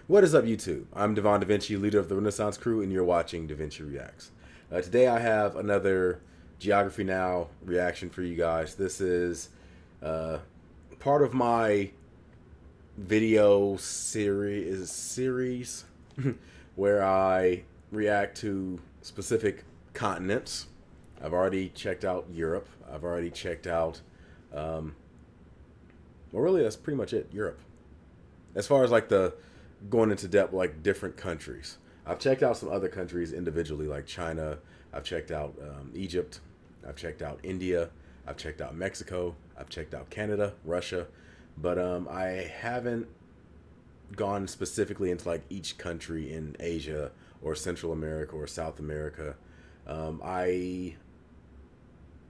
What is up, YouTube? I'm Devon DaVinci, leader of the Renaissance crew, and you're watching DaVinci Reacts. Today I have another Geography Now reaction for you guys. This is part of my video series where I react to specific continents. I've already checked out Europe. I've already checked out, well, really that's pretty much it, Europe. As far as like the going into depth, like different countries. I've checked out some other countries individually, like China. I've checked out Egypt. I've checked out India. I've checked out Mexico. I've checked out Canada, Russia. But I haven't gone specifically into like each country in Asia or Central America or South America. I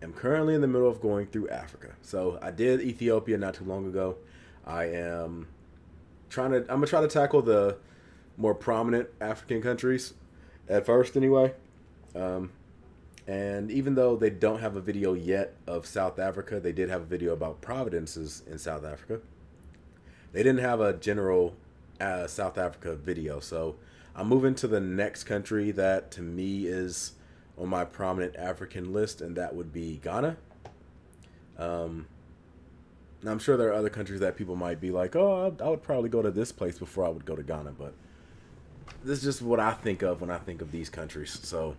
am currently in the middle of going through Africa. So I did Ethiopia not too long ago. I'm gonna try to tackle the more prominent African countries at first anyway. And even though they don't have a video yet of South Africa, they did have a video about provinces in South Africa. They didn't have a general South Africa video. So I'm moving to the next country that to me is on my prominent African list, and that would be Ghana. Now, I'm sure there are other countries that people might be like, oh, I would probably go to this place before I would go to Ghana. But this is just what I think of when I think of these countries. So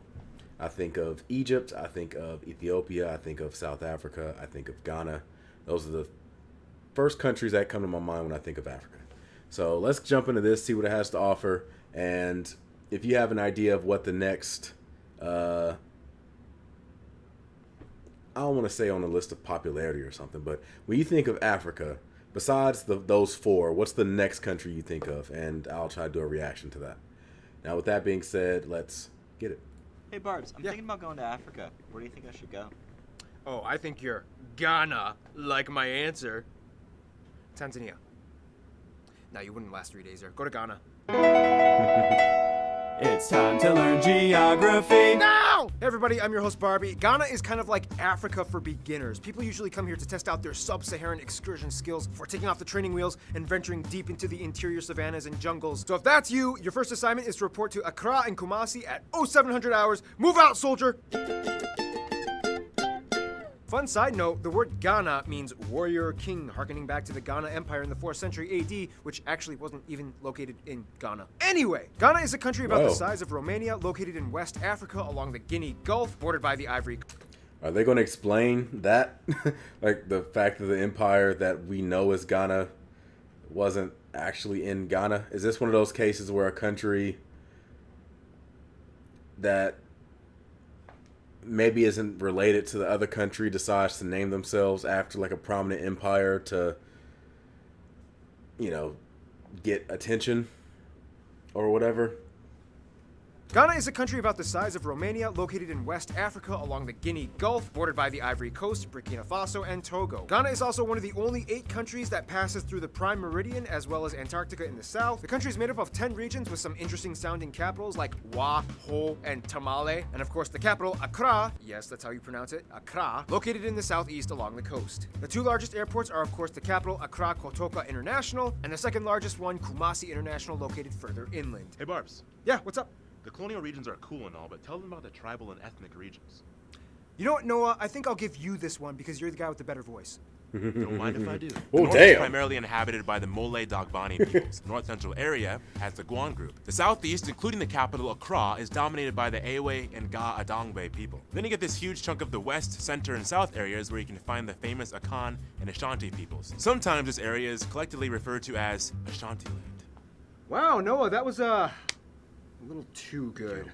I think of Egypt. I think of Ethiopia. I think of South Africa. I think of Ghana. Those are the first countries that come to my mind when I think of Africa. So let's jump into this, see what it has to offer. And if you have an idea of what the next, I don't want to say on the list of popularity or something, but when you think of Africa, besides those four, what's the next country you think of? And I'll try to do a reaction to that. Now, with that being said, let's get it. Hey, Barbs, I'm thinking about going to Africa. Where do you think I should go? Oh, I think you're Ghana, like my answer. Tanzania. Now, you wouldn't last 3 days there. Go to Ghana. It's time to learn geography. Now! Hey everybody, I'm your host Barbie. Ghana is kind of like Africa for beginners. People usually come here to test out their sub-Saharan excursion skills before taking off the training wheels and venturing deep into the interior savannas and jungles. So if that's you, your first assignment is to report to Accra and Kumasi at 0700 hours. Move out, soldier! Fun side note, the word Ghana means warrior king, harkening back to the Ghana Empire in the 4th century AD, which actually wasn't even located in Ghana. Anyway, Ghana is a country about the size of Romania, located in West Africa along the Guinea Gulf, bordered by the Ivory Coast. Are they going to explain that? Like the fact that the empire that we know as Ghana wasn't actually in Ghana? Is this one of those cases where a country that maybe isn't related to the other country decides to name themselves after like a prominent empire to, you know, get attention or whatever? Ghana is a country about the size of Romania, located in West Africa along the Guinea Gulf, bordered by the Ivory Coast, Burkina Faso, and Togo. Ghana is also one of the only 8 countries that passes through the Prime Meridian, as well as Antarctica in the south. The country is made up of 10 regions with some interesting sounding capitals like Wa, Ho, and Tamale. And of course the capital, Accra, yes, that's how you pronounce it, Accra, located in the southeast along the coast. The 2 largest airports are of course the capital, Accra Kotoka International, and the second largest one, Kumasi International, located further inland. Hey Barbs, Yeah, what's up? the colonial regions are cool and all, but tell them about the tribal and ethnic regions. You know what, Noah? I think I'll give you this one because you're the guy with the better voice. Don't mind if I do. The Oh, north is damn. primarily inhabited by the Mole Dagbani peoples. The north central area has the Guan group. The southeast, including the capital Accra, is dominated by the Ewe and Ga Adangbe people. Then you get this huge chunk of the west, center, and south areas where you can find the famous Akan and Ashanti peoples. Sometimes this area is collectively referred to as Ashanti land. Wow, Noah, that was a little too good.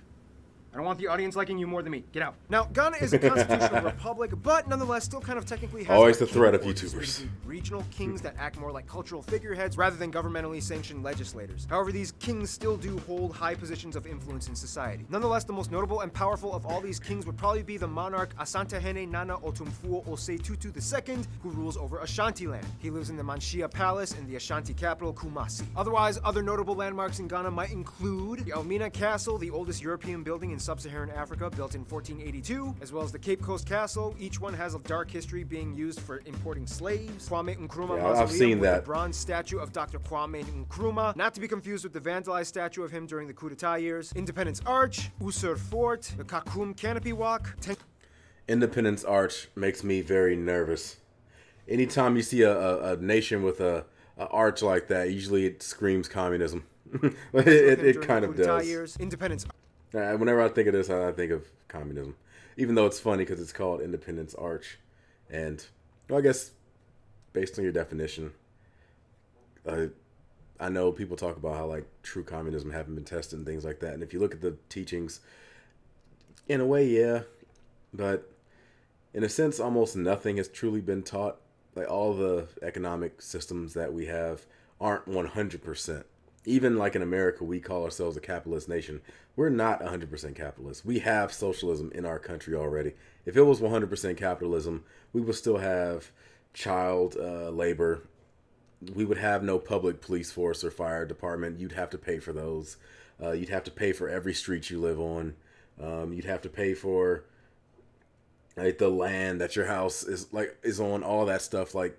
I don't want the audience liking you more than me. Get out. Now, Ghana is a constitutional republic, but nonetheless still kind of technically has Always the king threat of boards, YouTubers. basically regional kings that act more like cultural figureheads rather than governmentally sanctioned legislators. However, these kings still do hold high positions of influence in society. Nonetheless, the most notable and powerful of all these kings would probably be the monarch Asantehene Nana Otumfuo Ose Tutu II, who rules over Ashanti land. He lives in the Manshia Palace in the Ashanti capital, Kumasi. Otherwise, other notable landmarks in Ghana might include the Elmina Castle, the oldest European building in sub-Saharan Africa, built in 1482, as well as the Cape Coast Castle. Each one has a dark history being used for importing slaves. Kwame Nkrumah Yeah, Mausoleum I've seen with that. a bronze statue of Dr. Kwame Nkrumah, not to be confused with the vandalized statue of him during the coup d'etat years. Independence Arch, Usur Fort, the Kakum Canopy Walk, Independence Arch makes me very nervous. Anytime you see a nation with a arch like that, usually it screams communism. it kind of does. Years. Independence. Whenever I think of this, I think of communism. Even though it's funny because it's called Independence Arch. And, well, I guess, based on your definition, I know people talk about how, like, true communism haven't been tested and things like that. And if you look at the teachings, in a way, yeah. But in a sense, almost nothing has truly been taught. Like, all the economic systems that we have aren't 100%. Even like in America, we call ourselves a capitalist nation. We're not 100% capitalist. We have socialism in our country already. If it was 100% capitalism, we would still have child labor. We would have no public police force or fire department. You'd have to pay for those. You'd have to pay for every street you live on. You'd have to pay for like the land that your house is on, all that stuff. Like,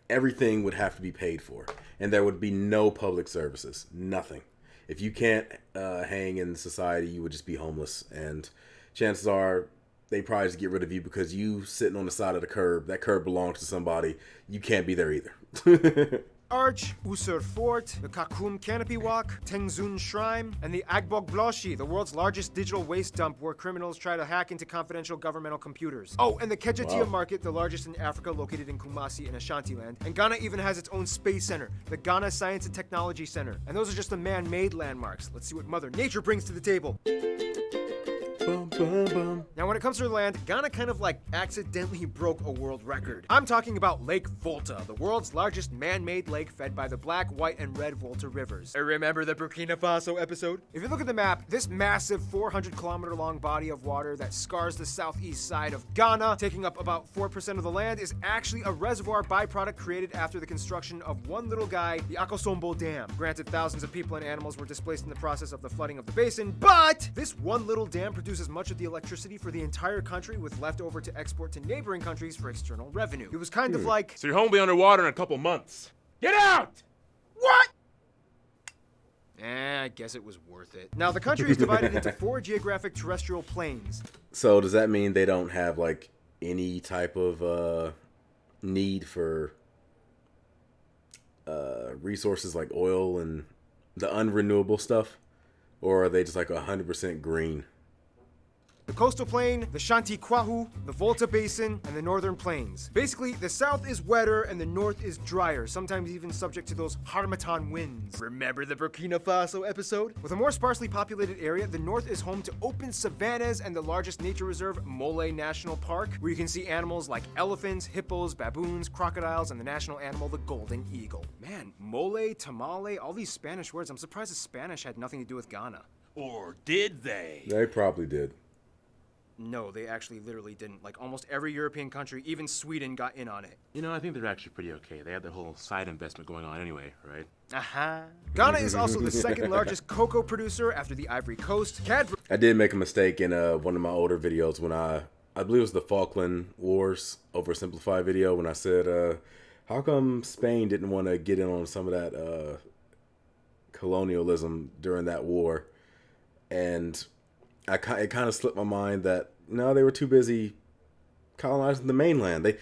everything would have to be paid for, and there would be no public services, nothing. If you can't hang in society, you would just be homeless, and chances are they probably just get rid of you because you sitting on the side of the curb. That curb belongs to somebody. You can't be there either. Arch, Usur Fort, the Kakum Canopy Walk, Tengzun Shrine, and the Agbog Bloshi, the world's largest digital waste dump where criminals try to hack into confidential governmental computers. Oh, and the Kejatia Market, the largest in Africa, located in Kumasi in Ashanti land. And Ghana even has its own space center, the Ghana Science and Technology Center. And those are just the man-made landmarks. Let's see what Mother Nature brings to the table. Bum, bum, bum. Now, when it comes to the land, Ghana kind of like accidentally broke a world record. I'm talking about Lake Volta, the world's largest man-made lake fed by the black, white, and red Volta rivers. Remember the Burkina Faso episode? If you look at the map, this massive 400-kilometer-long body of water that scars the southeast side of Ghana, taking up about 4% of the land, is actually a reservoir byproduct created after the construction of one little guy, the Akosombo Dam. Granted, thousands of people and animals were displaced in the process of the flooding of the basin, but this one little dam produces much of the electricity for the entire country, with leftover to export to neighboring countries for external revenue. It was kind of like, So your home will be underwater in a couple months. Get out! what? I guess it was worth it. Now, the country is divided into 4 geographic terrestrial planes. So does that mean they don't have like any type of need for resources like oil and the unrenewable stuff? Or are they just like 100% green? The coastal plain, the Shanti Kwahu, the Volta Basin, and the northern plains. Basically, the south is wetter and the north is drier, sometimes even subject to those harmattan winds. Remember the Burkina Faso episode? With a more sparsely populated area, the north is home to open savannas and the largest nature reserve, Mole National Park, where you can see animals like elephants, hippos, baboons, crocodiles, and the national animal, the golden eagle. Man, mole, tamale, all these Spanish words, I'm surprised the Spanish had nothing to do with Ghana. Or did they? They probably did. No, they actually literally didn't. Like, almost every European country, even Sweden, got in on it. You know, I think they're actually pretty okay. They had their whole side investment going on anyway, right? Aha. Ghana is also the second largest cocoa producer after the Ivory Coast. Cadbury. I did make a mistake in one of my older videos when I believe it was the Falkland Wars oversimplified video, when I said, how come Spain didn't want to get in on some of that colonialism during that war? And it kind of slipped my mind that no, they were too busy colonizing the mainland.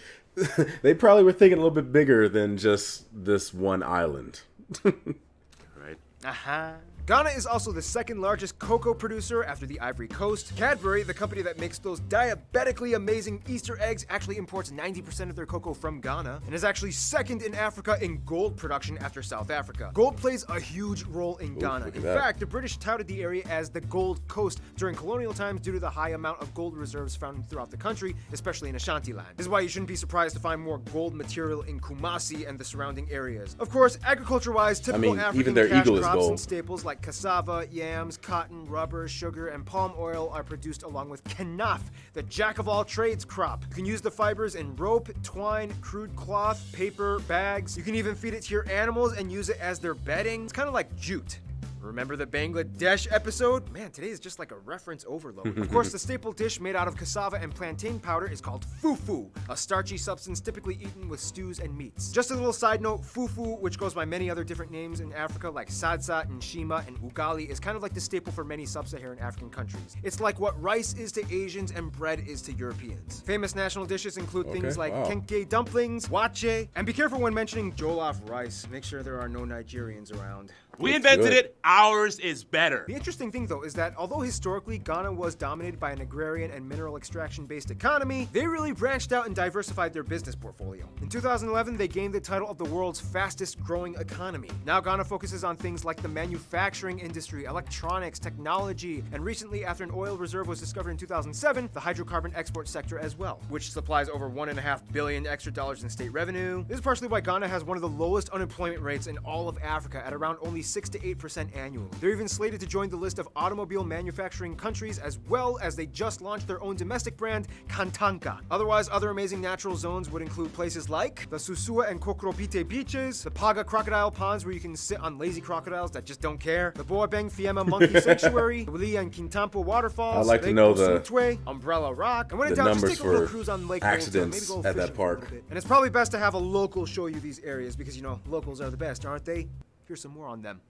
They probably were thinking a little bit bigger than just this one island. Right? Aha. Ghana is also the second largest cocoa producer after the Ivory Coast. Cadbury, the company that makes those diabetically amazing Easter eggs, actually imports 90% of their cocoa from Ghana and is actually second in Africa in gold production after South Africa. Gold plays a huge role in Ghana. In fact, the British touted the area as the Gold Coast during colonial times due to the high amount of gold reserves found throughout the country, especially in Ashanti land. This is why you shouldn't be surprised to find more gold material in Kumasi and the surrounding areas. Of course, agriculture-wise, typical African even their cash eagle is crops gold. and staples like cassava, yams, cotton, rubber, sugar, and palm oil are produced along with kenaf, the jack-of-all-trades crop. You can use the fibers in rope, twine, crude cloth, paper, bags. You can even feed it to your animals and use it as their bedding. It's kind of like jute, Remember the Bangladesh episode? Man, today is just like a reference overload. Of course, the staple dish made out of cassava and plantain powder is called fufu, a starchy substance typically eaten with stews and meats. Just a little side note, fufu, which goes by many other different names in Africa like sadza, nshima, and ugali, is kind of like the staple for many sub-Saharan African countries. It's like what rice is to Asians and bread is to Europeans. Famous national dishes include things like kenke dumplings, wache, and be careful when mentioning jollof rice. Make sure there are no Nigerians around. We invented it. Ours is better. The interesting thing, though, is that although historically Ghana was dominated by an agrarian and mineral extraction-based economy, they really branched out and diversified their business portfolio. In 2011, they gained the title of the world's fastest-growing economy. Now Ghana focuses on things like the manufacturing industry, electronics, technology, and recently, after an oil reserve was discovered in 2007, the hydrocarbon export sector as well, which supplies over $1.5 billion extra dollars in state revenue. This is partially why Ghana has one of the lowest unemployment rates in all of Africa at around only 6 to 8% annually. They're even slated to join the list of automobile manufacturing countries, as well as they just launched their own domestic brand, Kantanka. Otherwise, other amazing natural zones would include places like the Susua and Kokropite beaches, the Paga crocodile ponds where you can sit on lazy crocodiles that just don't care, the Boabeng Fiema monkey sanctuary, the Wili and Kintampo waterfalls, I'd like to Lake know Bosutwe, Umbrella Rock, and when in the doubt, just numbers take a little for cruise on Lake accidents Volta, maybe go at that fishing for a park. little bit. And it's probably best to have a local show you these areas because, you know, locals are the best, aren't they? Here's some more on them.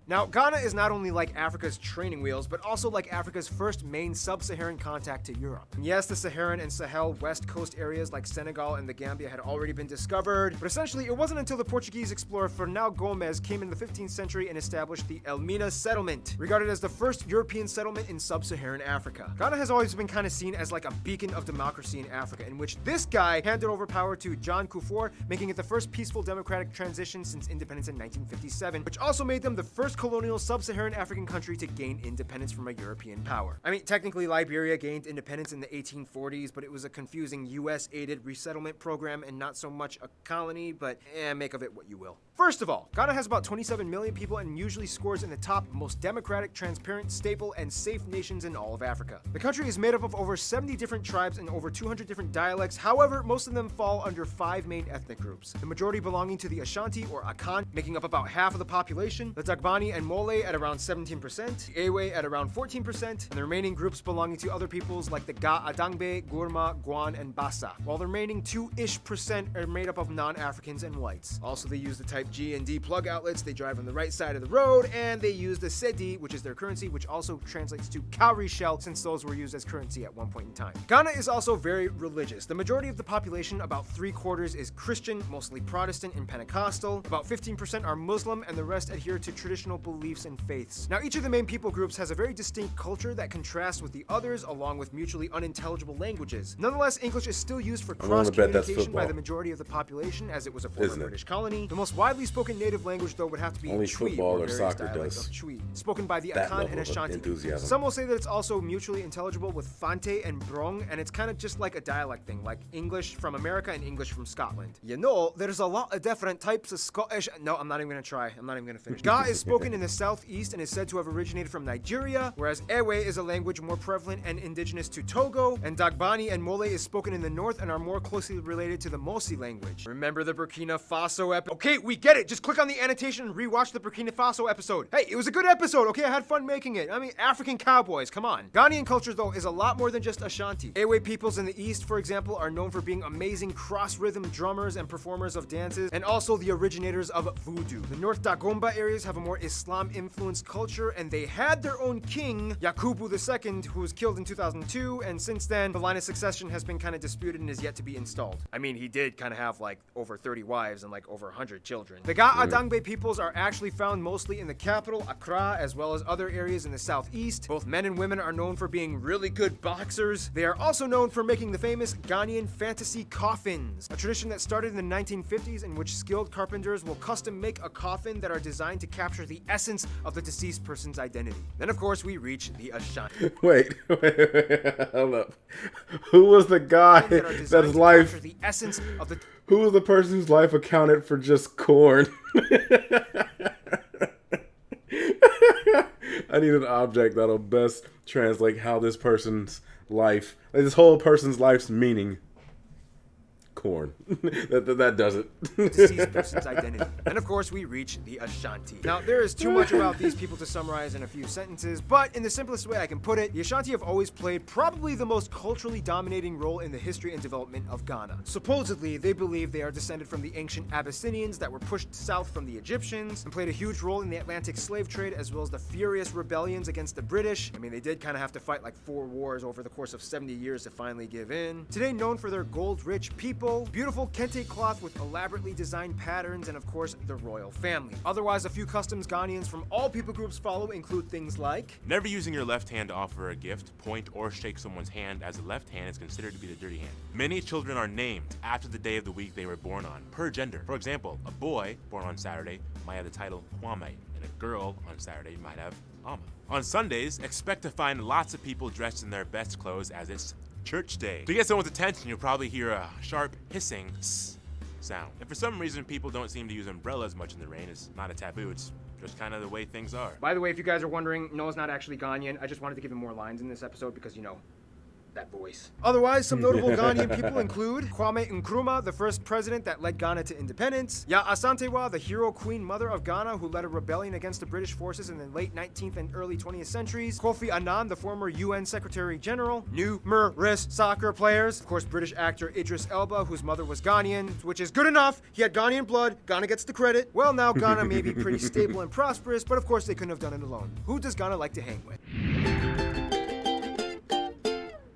Now, Ghana is not only like Africa's training wheels, but also like Africa's first main sub-Saharan contact to Europe. And yes, the Saharan and Sahel west coast areas like Senegal and the Gambia had already been discovered, but essentially it wasn't until the Portuguese explorer Fernão Gomes came in the 15th century and established the Elmina settlement, regarded as the first European settlement in sub-Saharan Africa. Ghana has always been kind of seen as like a beacon of democracy in Africa, in which this guy handed over power to John Kufuor, making it the first peaceful democratic transition since independence in 1957, which also made them the first colonial sub-Saharan African country to gain independence from a European power. I mean, technically Liberia gained independence in the 1840s, but it was a confusing US-aided resettlement program and not so much a colony, but make of it what you will. First of all, Ghana has about 27 million people and usually scores in the top most democratic, transparent, stable, and safe nations in all of Africa. The country is made up of over 70 different tribes and over 200 different dialects. However, most of them fall under 5 main ethnic groups, the majority belonging to the Ashanti or Akan, making up about half of the population, the Dagbani and Mole at around 17%, the Ewe at around 14%, and the remaining groups belonging to other peoples like the Ga Adangbe, Gurma, Guan, and Bassa, while the remaining 2-ish% are made up of non-Africans and whites. Also, they use the type G and D plug outlets, they drive on the right side of the road, and they use the Cedi, which is their currency, which also translates to cowrie shell, since those were used as currency at one point in time. Ghana is also very religious. The majority of the population, about 3/4, is Christian, mostly Protestant and Pentecostal. About 15% are Muslim, and the rest adhere to traditional beliefs and faiths. Now, each of the main people groups has a very distinct culture that contrasts with the others, along with mutually unintelligible languages. Nonetheless, English is still used for cross-communication by the majority of the population, as it was a former British colony. The most widely spoken native language, though, would have to be Only Twi, football or various soccer dialects does. of Twi, spoken by the That Akan and level of Ashanti. enthusiasm. Some will say that it's also mutually intelligible with Fante and Brong, and it's kind of just like a dialect thing, like English from America and English from Scotland. You know, there's a lot of different types of Scottish. No, I'm not even gonna try. I'm not even gonna finish. Ga is spoken in the southeast and is said to have originated from Nigeria, whereas Ewe is a language more prevalent and indigenous to Togo, and Dagbani and Mole is spoken in the north and are more closely related to the Mosi language. Remember the Burkina Faso episode? Okay, we get it. Just click on the annotation and rewatch the Burkina Faso episode. Hey, it was a good episode, okay? I had fun making it. I mean, African cowboys, come on. Ghanaian culture, though, is a lot more than just Ashanti. Ewe peoples in the east, for example, are known for being amazing cross-rhythm drummers and performers of dances, and also the originators of voodoo. The North Dagomba areas have a more Islam-influenced culture, and they had their own king, Yakubu II, who was killed in 2002, and since then, the line of succession has been kind of disputed and is yet to be installed. I mean, he did kind of have like over 30 wives and like over 100 children. The Ga Adangbe peoples are actually found mostly in the capital, Accra, as well as other areas in the southeast. Both men and women are known for being really good boxers. They are also known for making the famous Ghanaian fantasy coffins, a tradition that started in the 1950s in which skilled carpenters will custom make a coffin that are designed to capture the essence of the deceased person's identity. Then, of course, we reach the Ashanti. Wait, hold up. Who was the guy that's life? The essence of the. Who was the person whose life accounted for just corn? I need an object that'll best translate how this person's life, like this whole person's life's meaning. corn. that does it. deceased person's identity. And of course, we reach the Ashanti. Now, there is too much about these people to summarize in a few sentences, but in the simplest way I can put it, the Ashanti have always played probably the most culturally dominating role in the history and development of Ghana. Supposedly, they believe they are descended from the ancient Abyssinians that were pushed south from the Egyptians and played a huge role in the Atlantic slave trade, as well as the furious rebellions against the British. I mean, they did kind of have to fight like 4 wars over the course of 70 years to finally give in. Today known for their gold-rich people, beautiful kente cloth with elaborately designed patterns, and of course, the royal family. Otherwise, a few customs Ghanaians from all people groups follow include things like never using your left hand to offer a gift, point, or shake someone's hand, as the left hand is considered to be the dirty hand. Many children are named after the day of the week they were born on, per gender. For example, a boy born on Saturday might have the title Kwame, and a girl on Saturday might have Ama. On Sundays, expect to find lots of people dressed in their best clothes, as it's church day. To get someone's attention, you'll probably hear a sharp hissing sound. And for some reason, people don't seem to use umbrellas much in the rain. It's not a taboo, it's just kind of the way things are. By the way, if you guys are wondering, Noah's not actually Ghanaian. I just wanted to give him more lines in this episode because, you know, that voice. Otherwise, some notable Ghanaian people include Kwame Nkrumah, the first president that led Ghana to independence; Ya Asantewa, the hero queen mother of Ghana who led a rebellion against the British forces in the late 19th and early 20th centuries; Kofi Annan, the former UN Secretary General; numerous soccer players, of course British actor Idris Elba, whose mother was Ghanaian, which is good enough. He had Ghanaian blood, Ghana gets the credit. Well, now Ghana may be pretty stable and prosperous, but of course they couldn't have done it alone. Who does Ghana like to hang with?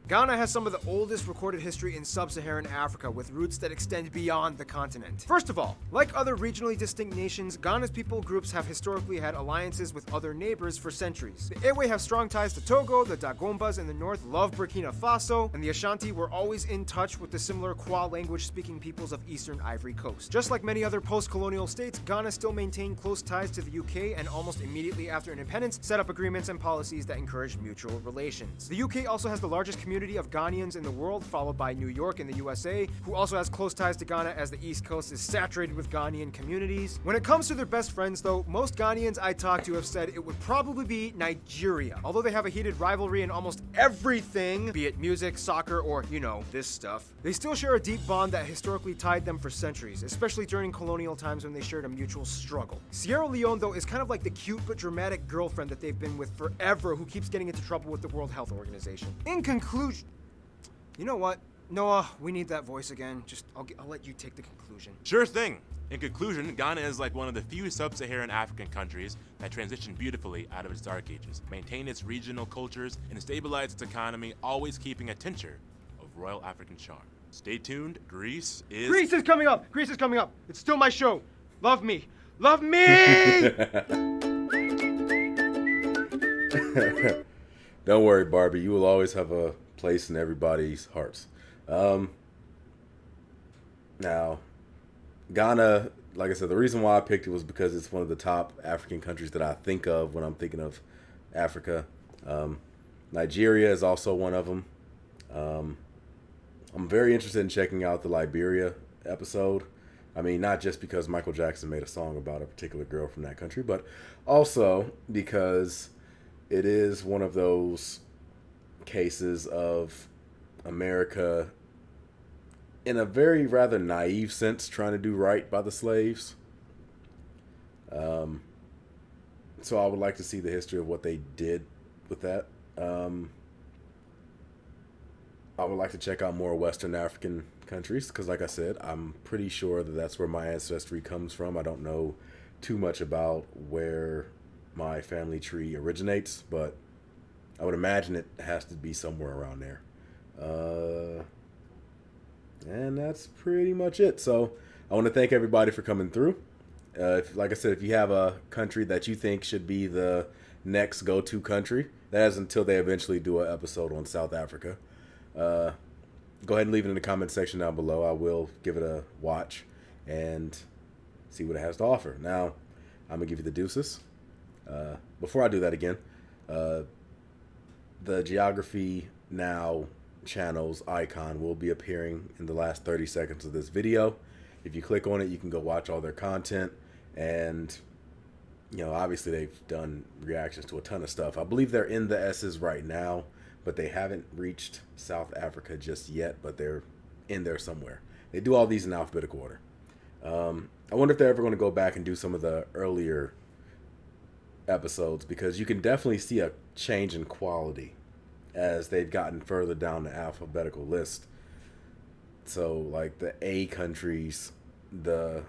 Ghana has some of the oldest recorded history in sub-Saharan Africa, with roots that extend beyond the continent. First of all, like other regionally distinct nations, Ghana's people groups have historically had alliances with other neighbors for centuries. The Ewe have strong ties to Togo, the Dagombas in the north love Burkina Faso, and the Ashanti were always in touch with the similar Kwa language-speaking peoples of eastern Ivory Coast. Just like many other post-colonial states, Ghana still maintained close ties to the UK, and almost immediately after independence, set up agreements and policies that encouraged mutual relations. The UK also has the largest community of Ghanaians in the world, followed by New York in the USA, who also has close ties to Ghana, as the East Coast is saturated with Ghanaian communities. When it comes to their best friends though, most Ghanaians I talked to have said it would probably be Nigeria. Although they have a heated rivalry in almost everything, be it music, soccer, or, you know, this stuff, they still share a deep bond that historically tied them for centuries, especially during colonial times when they shared a mutual struggle. Sierra Leone though is kind of like the cute but dramatic girlfriend that they've been with forever, who keeps getting into trouble with the World Health Organization. In conclusion, you know what, Noah, we need that voice again. Just, I'll let you take the conclusion. Sure thing. In conclusion, Ghana is like one of the few sub-Saharan African countries that transitioned beautifully out of its dark ages, maintained its regional cultures, and stabilized its economy, always keeping a tincture of royal African charm. Stay tuned, Greece is coming up! Greece is coming up! It's still my show! Love me! Love me! Don't worry, Barbie. You will always have a place in everybody's hearts. Now, Ghana, like I said, the reason why I picked it was because it's one of the top African countries that I think of when I'm thinking of Africa. Nigeria is also one of them. I'm very interested in checking out the Liberia episode. I mean, not just because Michael Jackson made a song about a particular girl from that country, but also because it is one of those cases of America, in a very rather naive sense, trying to do right by the slaves. So I would like to see the history of what they did with that. I would like to check out more Western African countries because, like I said, I'm pretty sure that that's where my ancestry comes from. I don't know too much about where my family tree originates, but I would imagine it has to be somewhere around there. And that's pretty much it. So I want to thank everybody for coming through. Like I said, if you have a country that you think should be the next go-to country, that is until they eventually do an episode on South Africa. Go ahead and leave it in the comment section down below. I will give it a watch and see what it has to offer. Now, I'm going to give you the deuces. Before I do that again, the Geography Now channel's icon will be appearing in the last 30 seconds of this video. If you click on it, you can go watch all their content. And, you know, obviously they've done reactions to a ton of stuff. I believe they're in the S's right now, but they haven't reached South Africa just yet, but they're in there somewhere. They do all these in alphabetical order. I wonder if they're ever going to go back and do some of the earlier episodes, because you can definitely see a change in quality as they've gotten further down the alphabetical list. So, like the A countries, the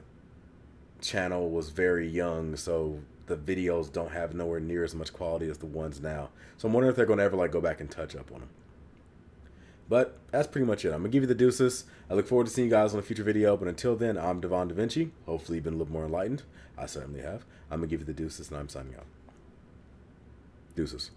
channel was very young, so the videos don't have nowhere near as much quality as the ones now. So I'm wondering if they're going to ever like go back and touch up on them. But that's pretty much it. I'm going to give you the deuces. I look forward to seeing you guys on a future video. But until then, I'm Devon DaVinci. Hopefully you've been a little more enlightened. I certainly have. I'm going to give you the deuces, and I'm signing out. Deuces.